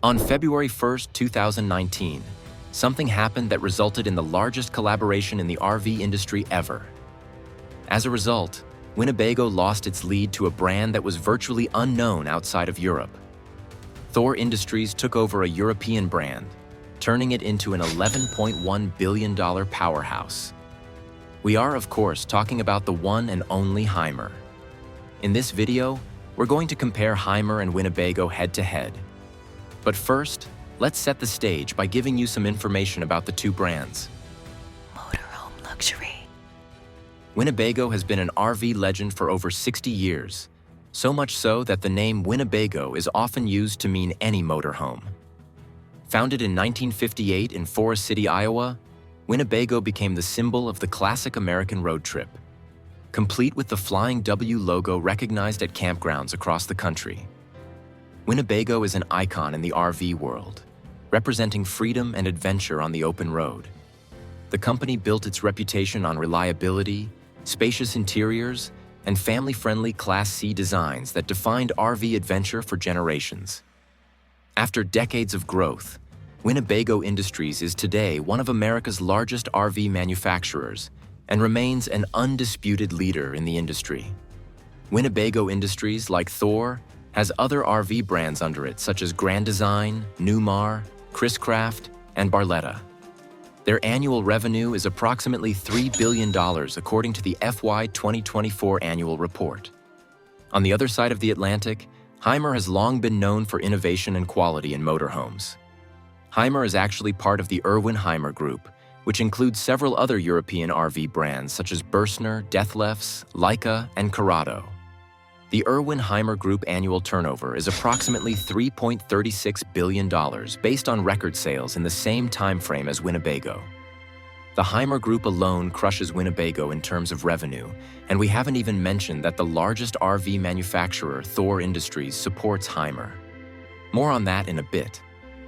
On February 1st, 2019, something happened that resulted in the largest collaboration in the RV industry ever. As a result, Winnebago lost its lead to a brand that was virtually unknown outside of Europe. Thor Industries took over a European brand, turning it into an $11.1 billion powerhouse. We are, of course, talking about the one and only Hymer. In this video, we're going to compare Hymer and Winnebago head-to-head. But first, let's set the stage by giving you some information about the two brands. Motorhome luxury. Winnebago has been an RV legend for over 60 years, so much so that the name Winnebago is often used to mean any motorhome. Founded in 1958 in Forest City, Iowa, Winnebago became the symbol of the classic American road trip, complete with the Flying W logo recognized at campgrounds across the country. Winnebago is an icon in the RV world, representing freedom and adventure on the open road. The company built its reputation on reliability, spacious interiors, and family-friendly Class C designs that defined RV adventure for generations. After decades of growth, Winnebago Industries is today one of America's largest RV manufacturers and remains an undisputed leader in the industry. Winnebago Industries, like Thor, has other RV brands under it such as Grand Design, Newmar, Chris-Craft, and Barletta. Their annual revenue is approximately $3 billion according to the FY 2024 annual report. On the other side of the Atlantic, Hymer has long been known for innovation and quality in motorhomes. Hymer is actually part of the Hymer Group, which includes several other European RV brands such as Berstner, Deathlefs, Leica, and Corrado. The Hymer Group annual turnover is approximately $3.36 billion based on record sales in the same time frame as Winnebago. The Hymer Group alone crushes Winnebago in terms of revenue, and we haven't even mentioned that the largest RV manufacturer, Thor Industries, supports Hymer. More on that in a bit.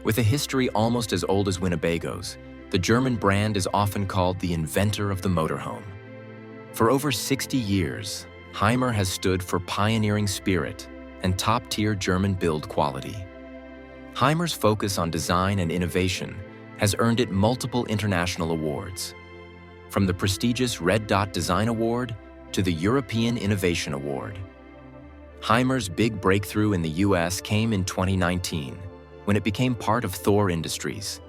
With a history almost as old as Winnebago's, the German brand is often called the inventor of the motorhome. For over 60 years, Hymer has stood for pioneering spirit and top-tier German build quality. Hymer's focus on design and innovation has earned it multiple international awards, from the prestigious Red Dot Design Award to the European Innovation Award. Hymer's big breakthrough in the US came in 2019, when it became part of Thor Industries.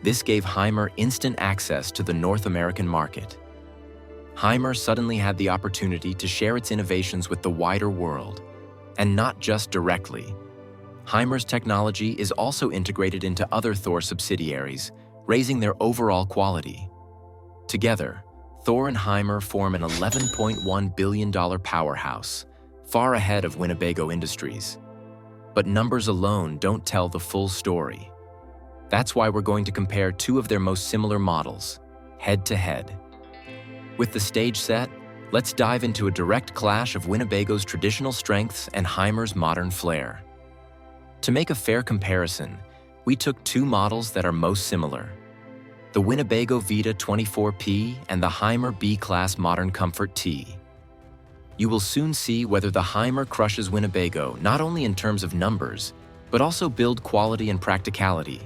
This gave Hymer instant access to the North American market. Hymer suddenly had the opportunity to share its innovations with the wider world, and not just directly. Hymer's technology is also integrated into other Thor subsidiaries, raising their overall quality. Together, Thor and Hymer form an $11.1 billion powerhouse, far ahead of Winnebago Industries. But numbers alone don't tell the full story. That's why we're going to compare two of their most similar models, head-to-head. With the stage set, let's dive into a direct clash of Winnebago's traditional strengths and Hymer's modern flair. To make a fair comparison, we took two models that are most similar: the Winnebago Vita 24P and the Hymer B-Class Modern Comfort T. You will soon see whether the Hymer crushes Winnebago not only in terms of numbers, but also build quality and practicality.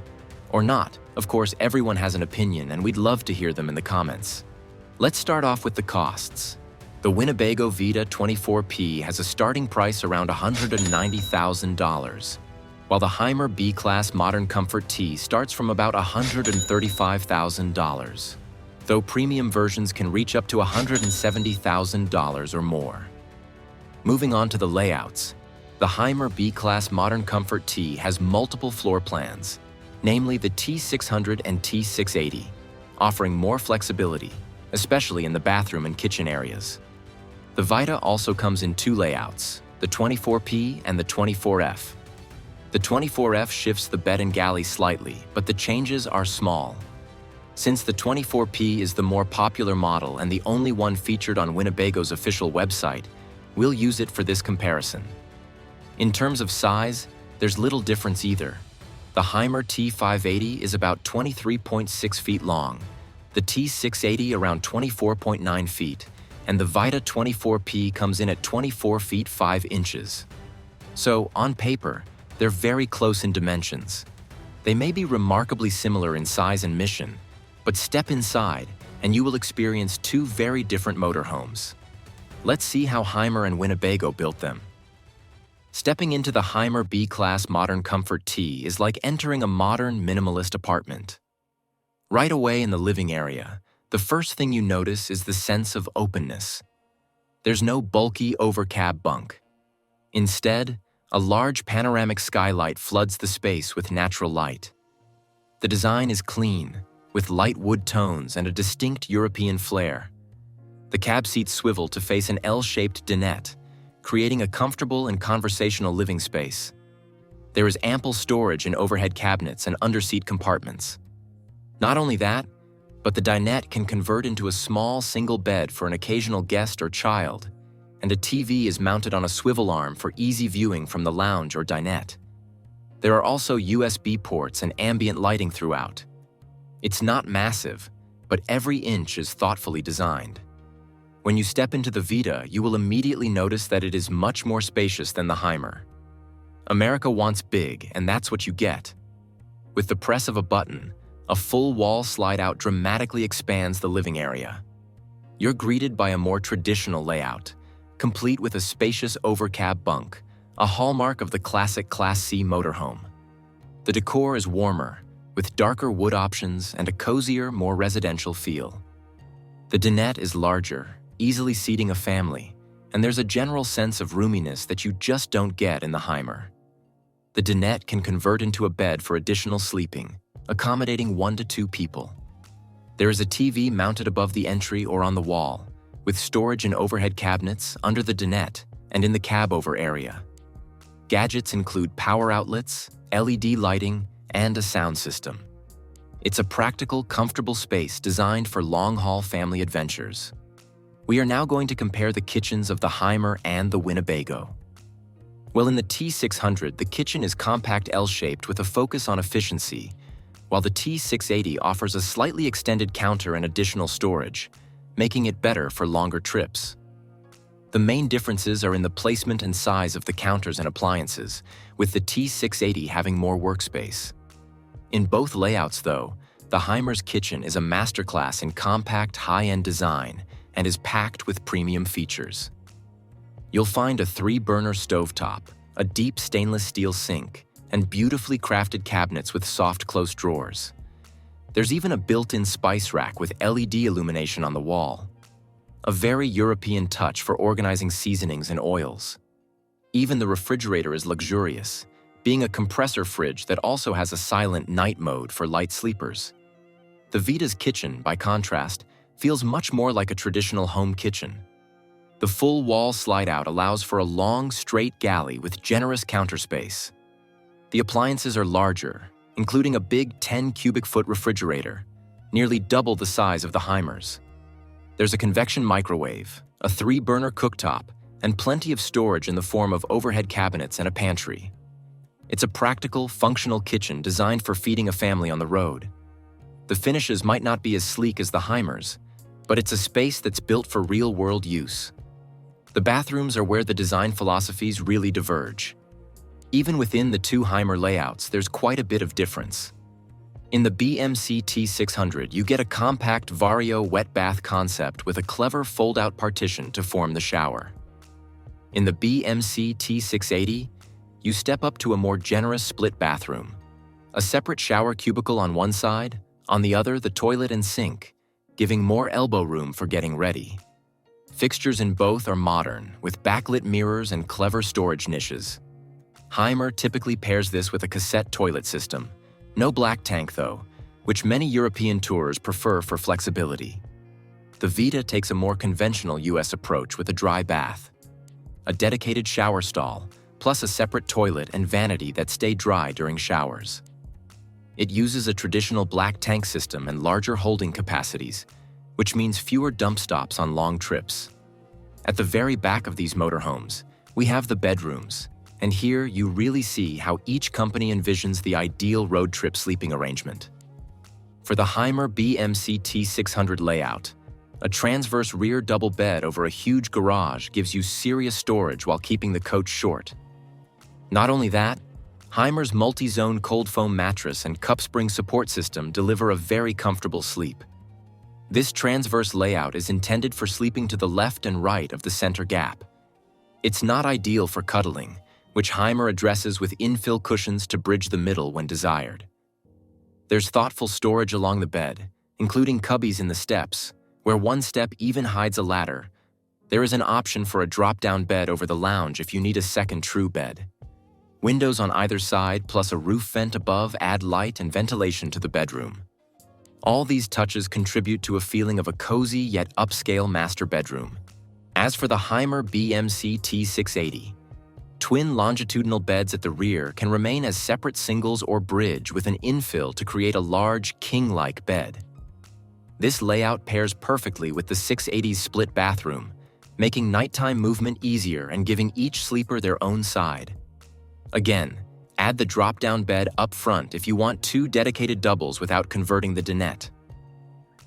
Or not. Of course, everyone has an opinion, and we'd love to hear them in the comments. Let's start off with the costs. The Winnebago Vita 24P has a starting price around $190,000, while the Hymer B-Class Modern Comfort T starts from about $135,000, though premium versions can reach up to $170,000 or more. Moving on to the layouts, the Hymer B-Class Modern Comfort T has multiple floor plans, namely the T600 and T680, offering more flexibility, especially in the bathroom and kitchen areas. The Vita also comes in two layouts, the 24P and the 24F. The 24F shifts the bed and galley slightly, but the changes are small. Since the 24P is the more popular model and the only one featured on Winnebago's official website, we'll use it for this comparison. In terms of size, there's little difference either. The Hymer T580 is about 23.6 feet long, the T680 around 24.9 feet, and the Vita 24P comes in at 24 feet 5 inches. So, on paper, They're very close in dimensions. They may be remarkably similar in size and mission, but step inside and you will experience two very different motorhomes. Let's see how Hymer and Winnebago built them. Stepping into the Hymer B-Class Modern Comfort T is like entering a modern, minimalist apartment. Right away in the living area, the first thing you notice is the sense of openness. There's no bulky overcab bunk. Instead, a large panoramic skylight floods the space with natural light. The design is clean, with light wood tones and a distinct European flair. The cab seats swivel to face an L-shaped dinette, creating a comfortable and conversational living space. There is ample storage in overhead cabinets and underseat compartments. Not only that, but the dinette can convert into a small single bed for an occasional guest or child, and a TV is mounted on a swivel arm for easy viewing from the lounge or dinette. There are also USB ports and ambient lighting throughout. It's not massive, but every inch is thoughtfully designed. When you step into the Vita, you will immediately notice that it is much more spacious than the Hymer. America wants big, and that's what you get. With the press of a button, a full wall slide-out dramatically expands the living area. You're greeted by a more traditional layout, complete with a spacious overcab bunk, a hallmark of the classic Class C motorhome. The decor is warmer, with darker wood options and a cozier, more residential feel. The dinette is larger, easily seating a family, and there's a general sense of roominess that you just don't get in the Hymer. The dinette can convert into a bed for additional sleeping, accommodating 1 to 2 people. There is a TV mounted above the entry or on the wall, with storage in overhead cabinets under the dinette and in the cab-over area. Gadgets include power outlets, LED lighting, and a sound system. It's a practical, comfortable space designed for long-haul family adventures. We are now going to compare the kitchens of the Hymer and the Winnebago. Well, in the T600, the kitchen is compact L-shaped with a focus on efficiency, while the T680 offers a slightly extended counter and additional storage, making it better for longer trips. The main differences are in the placement and size of the counters and appliances, with the T680 having more workspace. In both layouts, though, the Hymer's kitchen is a masterclass in compact, high-end design and is packed with premium features. You'll find a 3-burner stovetop, a deep stainless steel sink, and beautifully crafted cabinets with soft close drawers. There's even a built-in spice rack with LED illumination on the wall. A very European touch for organizing seasonings and oils. Even the refrigerator is luxurious, being a compressor fridge that also has a silent night mode for light sleepers. The Vita's kitchen, by contrast, feels much more like a traditional home kitchen. The full wall slide-out allows for a long, straight galley with generous counter space. The appliances are larger, including a big 10-cubic-foot refrigerator, nearly double the size of the Hymer's. There's a convection microwave, a 3-burner cooktop, and plenty of storage in the form of overhead cabinets and a pantry. It's a practical, functional kitchen designed for feeding a family on the road. The finishes might not be as sleek as the Hymer's, but it's a space that's built for real-world use. The bathrooms are where the design philosophies really diverge. Even within the two Hymer layouts, there's quite a bit of difference. In the BMC T600, you get a compact Vario wet bath concept with a clever fold-out partition to form the shower. In the BMC T680, you step up to a more generous split bathroom. A separate shower cubicle on one side, on the other the toilet and sink, giving more elbow room for getting ready. Fixtures in both are modern, with backlit mirrors and clever storage niches. Hymer typically pairs this with a cassette toilet system. No black tank, though, which many European tourers prefer for flexibility. The Vita takes a more conventional US approach with a dry bath, a dedicated shower stall, plus a separate toilet and vanity that stay dry during showers. It uses a traditional black tank system and larger holding capacities, which means fewer dump stops on long trips. At the very back of these motorhomes, we have the bedrooms, and here you really see how each company envisions the ideal road trip sleeping arrangement. For the Hymer BMC T600 layout, a transverse rear double bed over a huge garage gives you serious storage while keeping the coach short. Not only that, Hymer's multi-zone cold foam mattress and cup spring support system deliver a very comfortable sleep. This transverse layout is intended for sleeping to the left and right of the center gap. It's not ideal for cuddling, which Hymer addresses with infill cushions to bridge the middle when desired. There's thoughtful storage along the bed, including cubbies in the steps, where one step even hides a ladder. There is an option for a drop-down bed over the lounge if you need a second true bed. Windows on either side plus a roof vent above add light and ventilation to the bedroom. All these touches contribute to a feeling of a cozy yet upscale master bedroom. As for the Hymer BMC T680, twin longitudinal beds at the rear can remain as separate singles or bridge with an infill to create a large, king-like bed. This layout pairs perfectly with the 680's split bathroom, making nighttime movement easier and giving each sleeper their own side. Again, add the drop-down bed up front if you want two dedicated doubles without converting the dinette.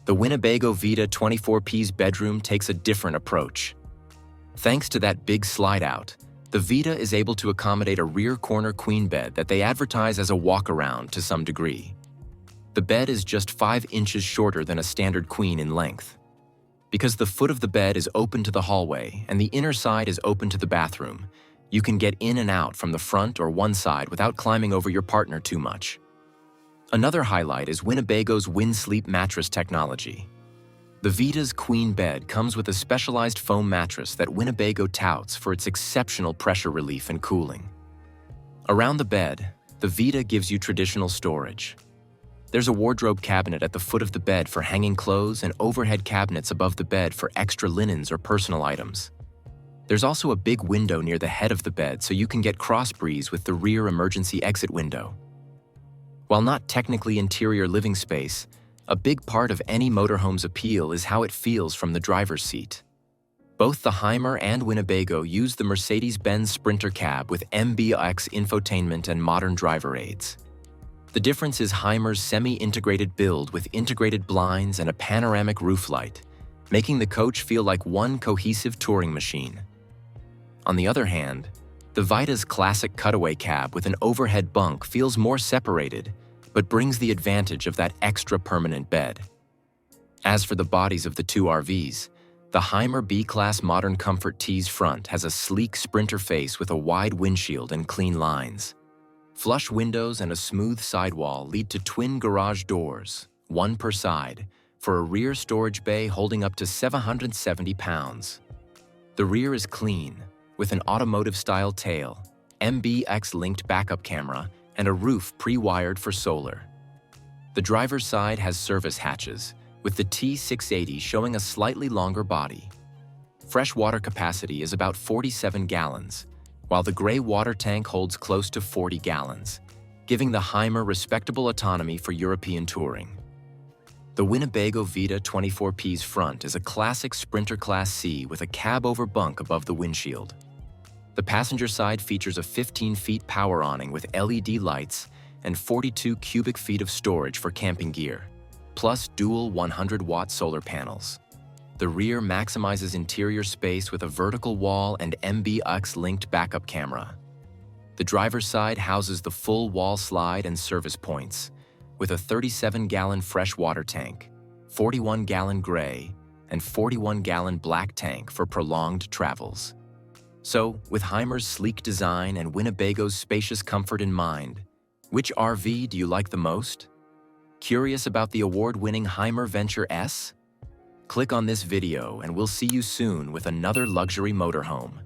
The Winnebago Vita 24P's bedroom takes a different approach. Thanks to that big slide-out, the Vita is able to accommodate a rear corner queen bed that they advertise as a walk-around to some degree. The bed is just 5 inches shorter than a standard queen in length. Because the foot of the bed is open to the hallway and the inner side is open to the bathroom, you can get in and out from the front or one side without climbing over your partner too much. Another highlight is Winnebago's WinSleep mattress technology. The Vita's queen bed comes with a specialized foam mattress that Winnebago touts for its exceptional pressure relief and cooling. Around the bed, the Vita gives you traditional storage. There's a wardrobe cabinet at the foot of the bed for hanging clothes and overhead cabinets above the bed for extra linens or personal items. There's also a big window near the head of the bed so you can get cross breeze with the rear emergency exit window. While not technically interior living space, a big part of any motorhome's appeal is how it feels from the driver's seat. Both the Hymer and Winnebago use the Mercedes-Benz Sprinter cab with MBUX infotainment and modern driver aids. The difference is Hymer's semi-integrated build with integrated blinds and a panoramic roof light, making the coach feel like one cohesive touring machine. On the other hand, the Vita's classic cutaway cab with an overhead bunk feels more separated, but brings the advantage of that extra permanent bed. As for the bodies of the two RVs, the Hymer B-Class Modern Comfort T's front has a sleek Sprinter face with a wide windshield and clean lines. Flush windows and a smooth sidewall lead to twin garage doors, one per side, for a rear storage bay holding up to 770 pounds. The rear is clean, with an automotive-style tail, MBX-linked backup camera, and a roof pre-wired for solar. The driver's side has service hatches, with the T680 showing a slightly longer body. Fresh water capacity is about 47 gallons, while the gray water tank holds close to 40 gallons, giving the Hymer respectable autonomy for European touring. The Winnebago Vita 24P's front is a classic Sprinter Class C with a cab-over bunk above the windshield. The passenger side features a 15-feet power awning with LED lights and 42 cubic feet of storage for camping gear, plus dual 100-watt solar panels. The rear maximizes interior space with a vertical wall and MBX-linked backup camera. The driver's side houses the full wall slide and service points, with a 37-gallon fresh water tank, 41-gallon gray, and 41-gallon black tank for prolonged travels. So, with Hymer's sleek design and Winnebago's spacious comfort in mind, which RV do you like the most? Curious about the award-winning Hymer Venture S? Click on this video and we'll see you soon with another luxury motorhome.